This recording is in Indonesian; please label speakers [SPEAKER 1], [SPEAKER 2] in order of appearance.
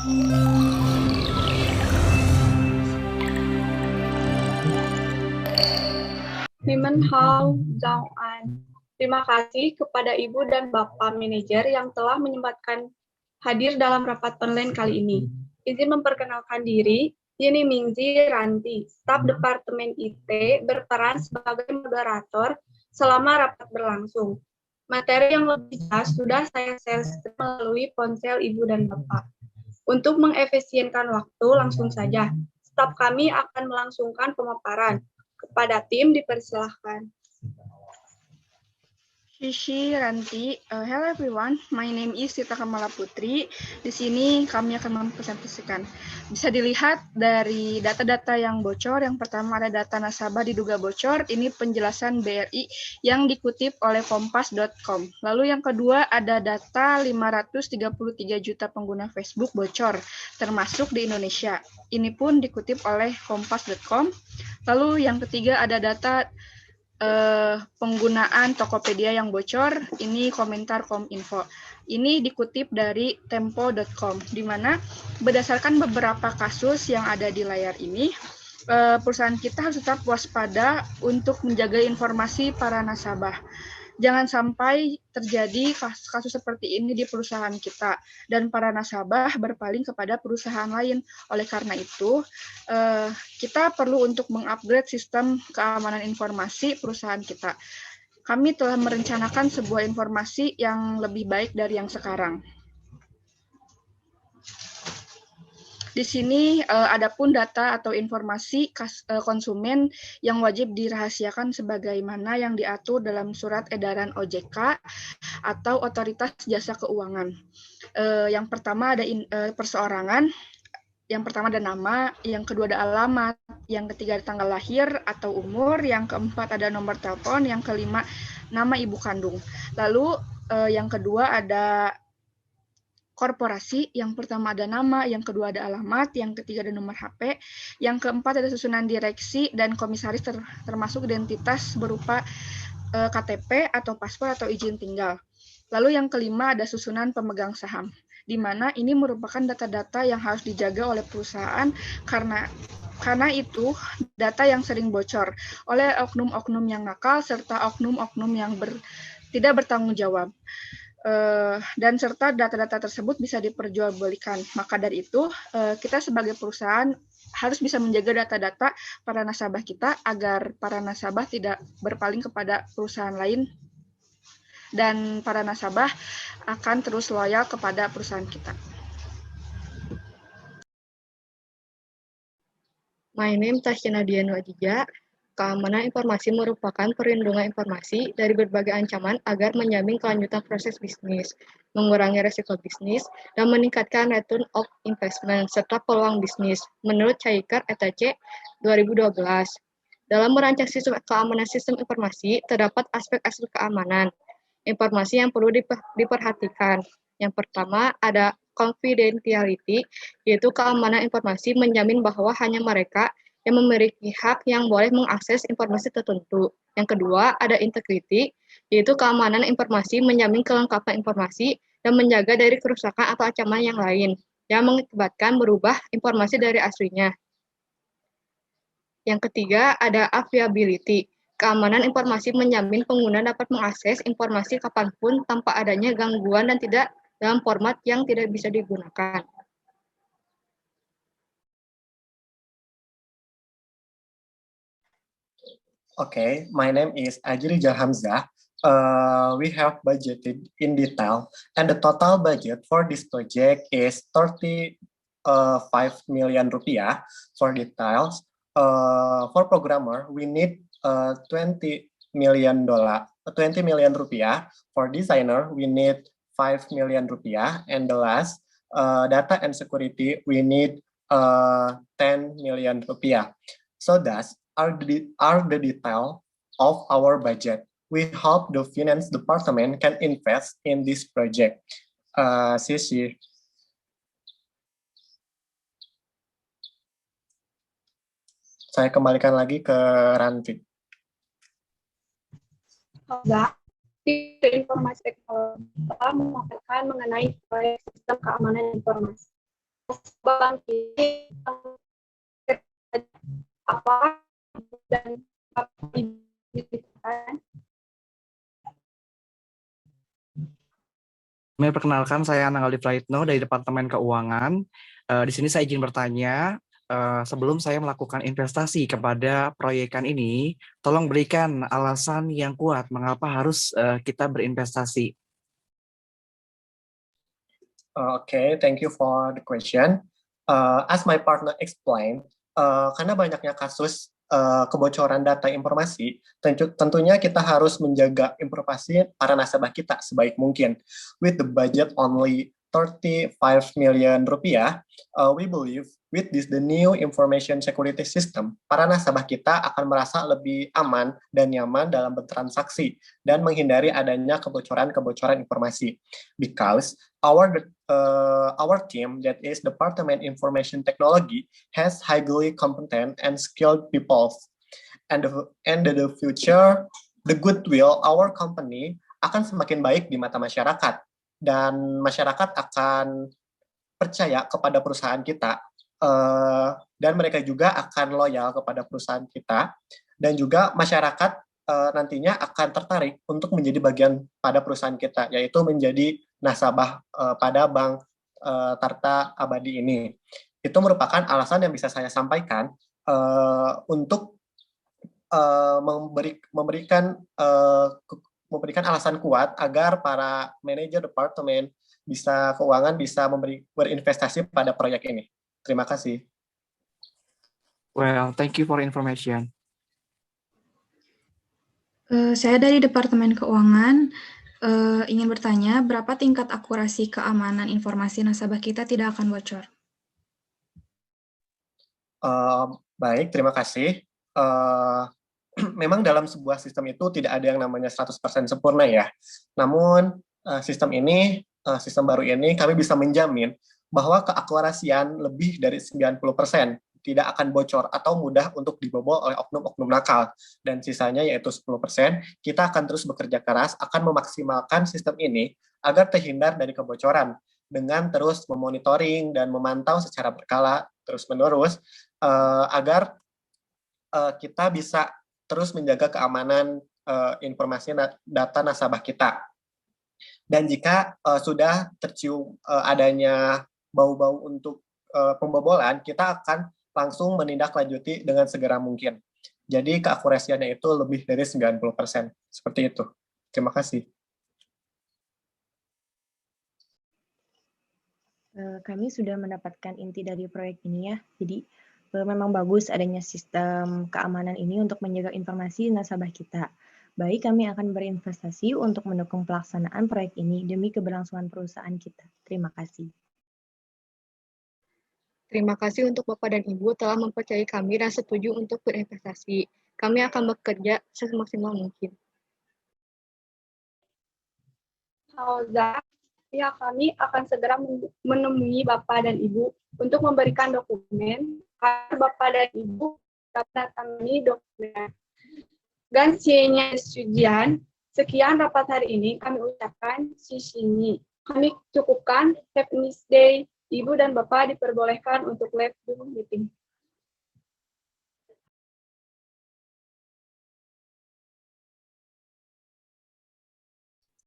[SPEAKER 1] Hao Zhang-an. Terima kasih kepada Ibu dan Bapak Manajer yang telah menyempatkan hadir dalam rapat online kali ini. Izin memperkenalkan diri, Yeni Mingzi Ranti, staf Departemen IT, berperan sebagai moderator selama rapat berlangsung. Materi yang lebih jelas sudah saya share melalui ponsel Ibu dan Bapak. Untuk mengefisienkan waktu, langsung saja. Staf kami akan melangsungkan pemaparan. Kepada tim dipersilahkan.
[SPEAKER 2] Shishi Ranti, hello everyone, my name is Sita Kamala Putri. Di sini kami akan mempresentasikan. Bisa dilihat dari data-data yang bocor. Yang pertama ada data nasabah diduga bocor. Ini penjelasan BRI yang dikutip oleh kompas.com. Lalu yang kedua ada data 533 juta pengguna Facebook bocor, termasuk di Indonesia. Ini pun dikutip oleh kompas.com. Lalu yang ketiga ada data penggunaan Tokopedia yang bocor, ini komentar Kominfo. Ini dikutip dari tempo.com, di mana berdasarkan beberapa kasus yang ada di layar ini, perusahaan kita harus tetap waspada untuk menjaga informasi para nasabah. Jangan sampai terjadi kasus seperti ini di perusahaan kita dan para nasabah berpaling kepada perusahaan lain. Oleh karena itu, kita perlu untuk mengupgrade sistem keamanan informasi perusahaan kita. Kami telah merencanakan sebuah informasi yang lebih baik dari yang sekarang. Di sini ada pun data atau informasi konsumen yang wajib dirahasiakan sebagaimana yang diatur dalam surat edaran OJK atau Otoritas Jasa Keuangan. Yang pertama ada perseorangan, yang pertama ada nama, yang kedua ada alamat, yang ketiga ada tanggal lahir atau umur, yang keempat ada nomor telepon, yang kelima nama ibu kandung. Lalu yang kedua ada korporasi, yang pertama ada nama, yang kedua ada alamat, yang ketiga ada nomor HP, yang keempat ada susunan direksi dan komisaris termasuk identitas berupa KTP atau paspor atau izin tinggal. Lalu yang kelima ada susunan pemegang saham, di mana ini merupakan data-data yang harus dijaga oleh perusahaan karena itu data yang sering bocor oleh oknum-oknum yang nakal serta oknum-oknum yang tidak bertanggung jawab. Dan serta data-data tersebut bisa diperjualbelikan. Maka dari itu, kita sebagai perusahaan harus bisa menjaga data-data para nasabah kita agar para nasabah tidak berpaling kepada perusahaan lain dan para nasabah akan terus loyal kepada perusahaan kita.
[SPEAKER 3] My name is Tasyana Dian Wajija. Keamanan informasi merupakan perlindungan informasi dari berbagai ancaman agar menjamin kelanjutan proses bisnis, mengurangi resiko bisnis, dan meningkatkan return of investment serta peluang bisnis. Menurut Caikar ETC 2012, dalam merancang sistem keamanan sistem informasi, terdapat aspek-aspek keamanan informasi yang perlu diperhatikan. Yang pertama ada confidentiality, yaitu keamanan informasi menjamin bahwa hanya mereka yang memiliki hak yang boleh mengakses informasi tertentu. Yang kedua, ada integrity, yaitu keamanan informasi menjamin kelengkapan informasi dan menjaga dari kerusakan atau ancaman yang lain yang mengakibatkan berubah informasi dari aslinya. Yang ketiga, ada availability. Keamanan informasi menjamin pengguna dapat mengakses informasi kapanpun tanpa adanya gangguan dan tidak dalam format yang tidak bisa digunakan.
[SPEAKER 4] Okay, my name is Ajrizal Hamzah. We have budgeted in detail, and the total budget for this project is 35 million rupiah for details. For programmer, we need $20 million. For designer, we need 5 million rupiah, and the last data and security, we need 10 million rupiah. So that's are the detail of our budget. We hope the finance department can invest in this project. Sisi. Saya kembalikan lagi ke Ranti.
[SPEAKER 1] Informasi teknologi telah memaparkan mengenai proyek sistem keamanan informasi. Bang Kiki, apa dan
[SPEAKER 5] Perkenalkan, saya Anang-Aldi Praitno dari Departemen Keuangan. Di sini saya izin bertanya, sebelum saya melakukan investasi kepada proyekan ini, tolong berikan alasan yang kuat mengapa harus kita berinvestasi.
[SPEAKER 4] Okay, thank you for the question. As my partner explained, karena banyaknya kasus kebocoran data informasi, tentunya kita harus menjaga informasi para nasabah kita sebaik mungkin. With the budget only 35 million rupiah, we believe with the new information security system, para nasabah kita akan merasa lebih aman dan nyaman dalam bertransaksi dan menghindari adanya kebocoran-kebocoran informasi. Because our team, that is Department Information Technology, has highly competent and skilled people. And the future, the goodwill our company akan semakin baik di mata masyarakat. Dan masyarakat akan percaya kepada perusahaan kita. Dan mereka juga akan loyal kepada perusahaan kita. Dan juga masyarakat nantinya akan tertarik untuk menjadi bagian pada perusahaan kita, yaitu menjadi nasabah pada Bank Tarta Abadi ini. Itu merupakan alasan yang bisa saya sampaikan untuk memberikan alasan kuat agar para manajer departemen keuangan bisa berinvestasi pada proyek ini. Terima kasih.
[SPEAKER 5] Well, thank you for information.
[SPEAKER 2] Saya dari Departemen Keuangan ingin bertanya, berapa tingkat akurasi keamanan informasi nasabah kita tidak akan bocor?
[SPEAKER 4] Baik, terima kasih. Memang dalam sebuah sistem itu tidak ada yang namanya 100% sempurna ya. Namun sistem baru ini kami bisa menjamin bahwa keakurasian lebih dari 90% tidak akan bocor atau mudah untuk dibobol oleh oknum-oknum nakal. Dan sisanya yaitu 10%, kita akan terus bekerja keras akan memaksimalkan sistem ini agar terhindar dari kebocoran dengan terus memonitoring dan memantau secara berkala terus-menerus agar kita bisa terus menjaga keamanan informasi data nasabah kita. Dan jika sudah tercium adanya bau-bau untuk pembobolan, kita akan langsung menindaklanjuti dengan segera mungkin. Jadi keakurasiannya itu lebih dari 90%. Seperti itu. Terima kasih.
[SPEAKER 6] Kami sudah mendapatkan inti dari proyek ini ya. Jadi memang bagus adanya sistem keamanan ini untuk menjaga informasi nasabah kita. Baik, kami akan berinvestasi untuk mendukung pelaksanaan proyek ini demi keberlangsungan perusahaan kita. Terima kasih.
[SPEAKER 3] Terima kasih untuk Bapak dan Ibu telah mempercayai kami dan setuju untuk berinvestasi. Kami akan bekerja semaksimal mungkin.
[SPEAKER 1] Ya, kami akan segera menemui Bapak dan Ibu untuk memberikan dokumen agar Bapak dan Ibu dapat menandatangani dokumen. Gansinya Sujian, sekian rapat hari ini kami ucapkan sini. Kami cukupkan. Have a nice day. Ibu dan Bapak diperbolehkan untuk live Zoom meeting.